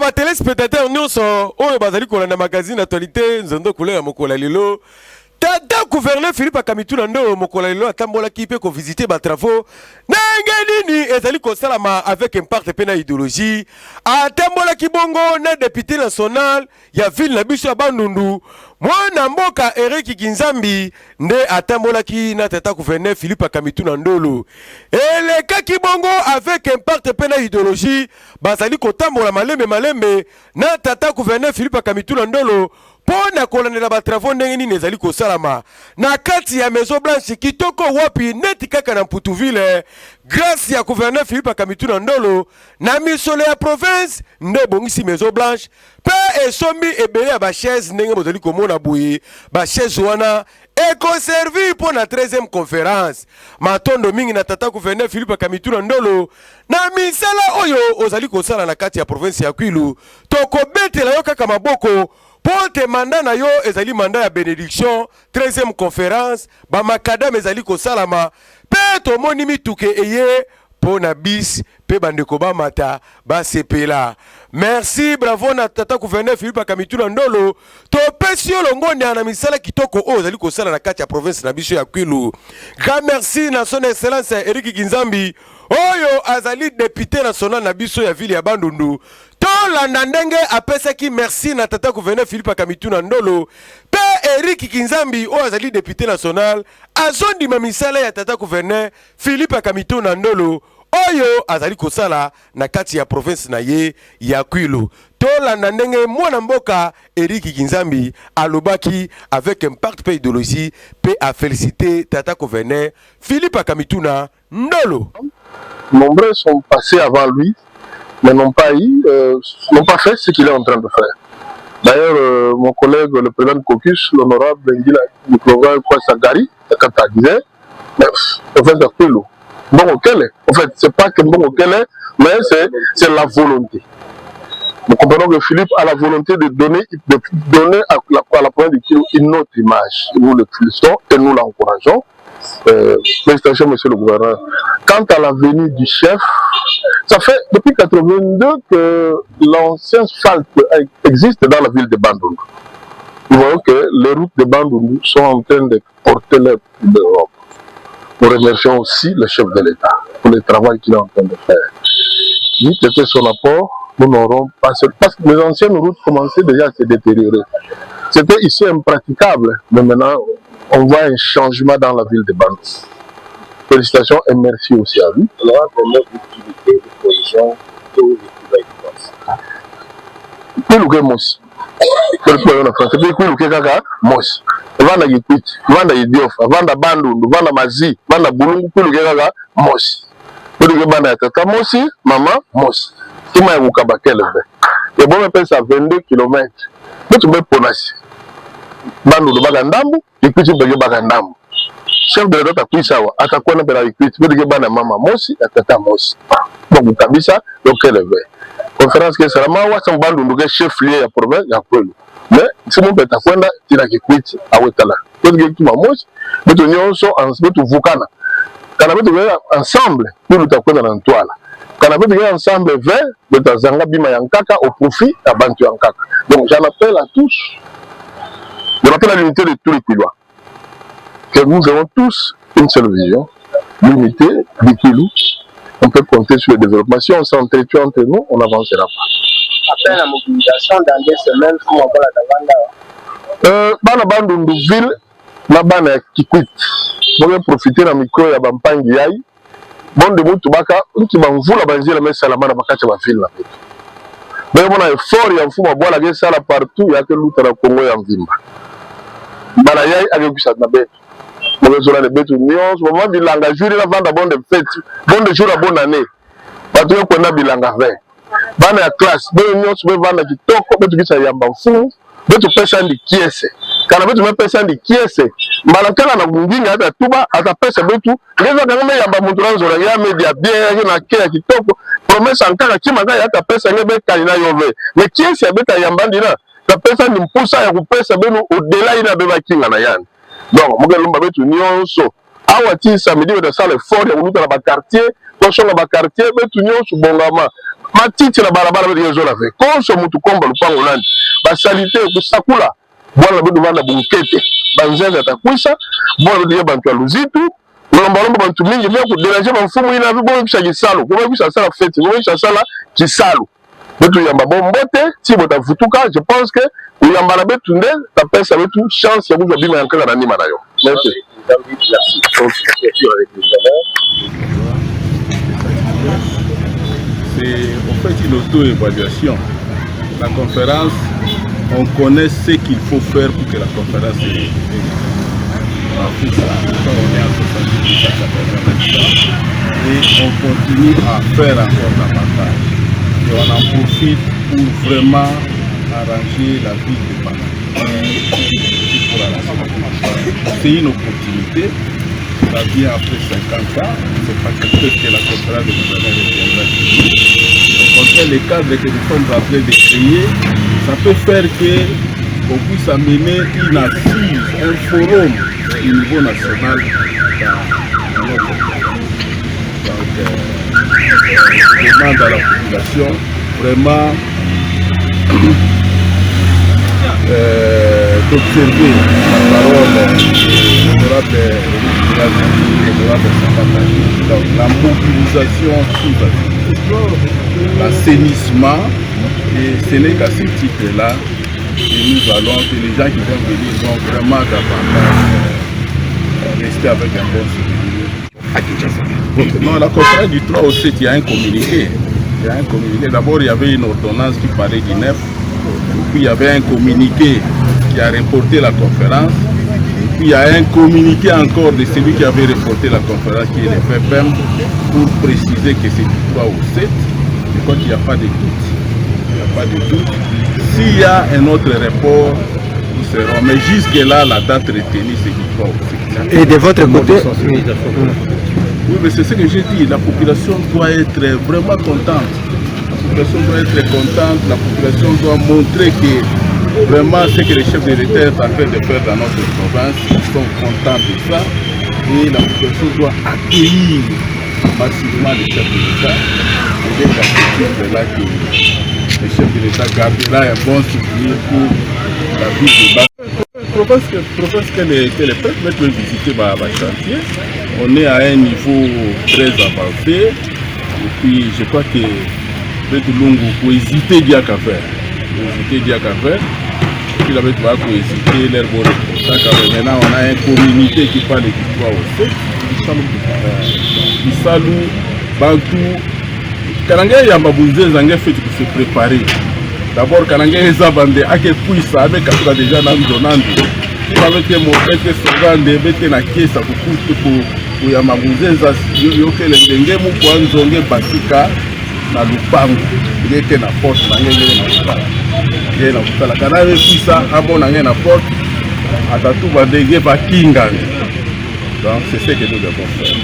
ba téléspectateurs nyonso oyo bazali kolanda magazine actualité nzondo couleur mokola lelo. Tata gouverneur Philippe Kamitula ndo mokola lelo atambola ki pe ko visiter ba travaux nangeni ni ezali ko salama avec impact pe na idéologie atambola ki bongo na député national ya ville na biso ya Bandundu mwana mboka Eric Kinzambi nde atambola ki na tata gouverneur Philippe Kamitula ndolo eleka ki bongo avec impact pe na idéologie bazali ko tambola malembe na tata gouverneur Philippe Kamitula ndolo pona kolonela ba travaux ndenge nini ezali ko salama na kati ya Maison Blanche kitoko wapi neti kaka na Mputuville grâce ya gouverneur Philippe Kamitula ndolo na misolo ya province nde bongisi Maison Blanche pe esombi ebele ya ba chaise ndenge bozali komona boye ba chaise wana ekonservi pour la 13e conférence matondo mingi na tata gouverneur Philippe Kamitula ndolo na misala oyo ozali kosala na kati ya province ya Kwilu tokobetela yo kaka maboko Ponte mandat na yo ezali mandat ya bénédiction 13e conférence ba makadam ezali ko salama pe to moni mituke eye pona bis pe bandeko ba mata ba sepela. Merci bravo na tata gouverneur Philippe Kamitula ndolo to pesio longonde na misala kitoko o ezali ko sala na kati ya province na biso ya Kwilu. Grand merci na son excellence Eric Kinzambi oyo azali député national na biso ya ville ya Bandundu. Tolanda ndenge apesa ki merci na tata gouverneur Philippe Kamitula ndolo pe Eric Kinzambi o azali député national azondi mamisala ya tata gouverneur Philippe Kamitula ndolo oyo azali kosala na kati ya province na ye ya Kwilu. Tolanda ndenge mwana mboka Eric Kinzambi alobaki avec impact pe idéologie pe a félicité tata gouverneur Philippe Kamitula ndolo. Nombreux sont passés avant lui mais n'ont pas fait ce qu'il est en train de faire. D'ailleurs, mon collègue, le président du caucus, l'honorable Bengila Nicolas Kwasagari, quand il disait, en fait, en fait, c'est pas que bon est, mais c'est la volonté. Nous comprenons que Philippe a la volonté de donner à la province de Kilo une autre image. Nous le félicitons et nous l'encourageons. Félicitations, monsieur le gouverneur. Quant à la venue du chef, ça fait depuis 1982 que l'ancien asphalte existe dans la ville de Bandundu. Nous voyons que les routes de Bandundu sont en train de porter leur d'Europe. Nous remercions aussi le chef de l'État pour le travail qu'il est en train de faire. Vu que c'était son apport, nous n'aurons pas seul. Parce que les anciennes routes commençaient déjà à se détériorer. C'était ici impraticable, mais maintenant on voit un changement dans la ville de Bandundu. Félicitations et merci aussi à lui. On aura vraiment l'utilité de position de l'État. Kwiluke mosi. Kwiluke na France. Kwiluke kaka mosi. Vanda Yikwiti, vanda Idiofa, vanda Bandundu, vanda Mazi, vanda Bulungu, kwiluke kaka mosi. Kwiluke banda ya tata mosi, mama mosi. Kima ya Bukabakele be. Et bon me pèse à 22 km. Betu be ponasi. Bandundu baka ndambu, Yikwiti bege baka ndambu. Chef de l'État Kwisawa, atakuwa na Yikwiti, betu bana mama mosi, tata mosi. Donc kabisa, donc eleve. Conférence que c'est la mawa sans Bandundu ke chef lié ya province ya Kwilu. Mais si mon pète à quoi il a Kikwiti à Wetala. Tout le monde moche, mais tout nyonso ensemble vukana. Quand on veut ensemble, nous nous t'accordons dans toile. Quand on veut ensemble vers le Zanga Bima Yankaka au profit à Bantu Yankaka. Donc j'en appelle à tous. Je rappelle à l'unité de tous les Kwilois que nous avons tous une seule vision, l'unité du Kwilu. On peut compter sur le développement. Si on s'entretue entre nous, on n'avancera pas. Après la mobilisation dans 2 semaines, il faut avoir la Bana Bandundu ville, na bana Kikwiti. Vous pouvez profiter de la micro ya Bampangi Yai. Bon de mutu baka, unki banvula banzila mesa la mana bakati wa ville na petu. Mais on a effort ya mfuma bola ge sala partout ya ke luta na Congo ya mvimba. Bana Yai age kusat na betu. Vous avez les bêtes unions, au moment du langage, juri la vente bonne fête, bonne jour à bonne année. Parce qu'on a bilanga vert. Dans la classe, bonne union, tu peux vendre du toko, mais tu dis ça y a un fou, mais tu peux changer qui est. Quand tu peux changer qui est, malakala na bunginga hata tuba hata pesa betu, ngeza kama ya bamutura nzora ya media bien na kia kitoko, promesse ankara kimanga hata pesa ngebe kalina yove. Mais qui est ya beta ya mbandina, ta pesa ni mpusa ya kupesa benu au-delà ina beba kinga na yani. Donc, Mugalumba betu nyonso. Awati samedi de salle fort ya uluta na ba quartier, toshonga ba quartier betu nyonso bongama. matiti na barabara bete yezo la ve konso mutu komba lupango nani basalite kusakula bwana bedu bana bunkete banzenza atakwisa bwana bedu bantu ya luzitu lomba bantu mingi bya ku déranger ba mfumu ina bibo bisha kisalo kuba bisha sala fete kuba bisha sala kisalo betu yamba bombote ti bota vutuka je pense que yamba na betu nde ta pesa betu chance ya kuzwa bima yankala na nima nayo merci. C'est en fait une auto-évaluation. La conférence, on connaît ce qu'il faut faire pour que la conférence ait. On a fait ça, on est en 70 et on continue à faire encore davantage. Et on en profite pour vraiment arranger la vie de Panama. C'est une opportunité. Ça vient après 50 ans, c'est pas quelque chose que la conférence de gouverneurs reviendra. Au contraire, les cadres que nous sommes en train de créer, ça peut faire qu'on puisse amener une assise, un forum au niveau national dans notre pays. Donc, je demande à la population vraiment d'observer la parole la mobilisation sous l'assainissement, et ce n'est qu'à ce titre-là que nous allons, que les gens qui vont venir vont vraiment davantage rester avec un bon souvenir. Non, la conférence du 3 au 7, il y a un communiqué. Il y a un communiqué. D'abord, il y avait une ordonnance qui parlait du 9. Puis il y avait un communiqué qui a reporté la conférence. Puis il y a un communiqué encore de celui qui avait reporté la conférence, qui est le FFM, pour préciser que c'est du 3 au 7. Je crois qu'il n'y a pas de doute. Il n'y a pas de doute. S'il y a un autre report, nous serons. Mais jusque-là, la date retenue, c'est du 3 au 7. Et de votre côté, oui, mais c'est ce que j'ai dit. La population doit être vraiment contente. La population doit être contente. La population doit montrer que vraiment ce que les chefs de l'État sont en train de faire dans notre province, ils sont contents de ça. Et la population doit accueillir massivement les chefs de l'État. Et c'est à ce titre-là que les chefs de l'État gardera un bon souvenir pour la ville de Bas. Province qu'elle est prête, mais peut visiter ma chantier. On est à un niveau très avancé. Et puis je crois que Betulungu, pour hésiter d'y faire. Puis la bête va hésiter l'air bon. Maintenant on a un communiqué qui parle du 3 au 7. Bisalou, Bantou. Kanangé Yambabouze Zangé fait pour se préparer. D'abord, Kanangé Zabande, à quel point ça avait déjà dans le Donandi. Il avait été montré que ce grand début était la caisse à pour Yambabouze Yoke Lengenge Moukouanzonge Basika. Na lupango il était na porte na ngenge na lupango il na kutala kana pisa abo na ngenge na porte atatu ba dege ba kinga donc c'est ce que nous devons faire.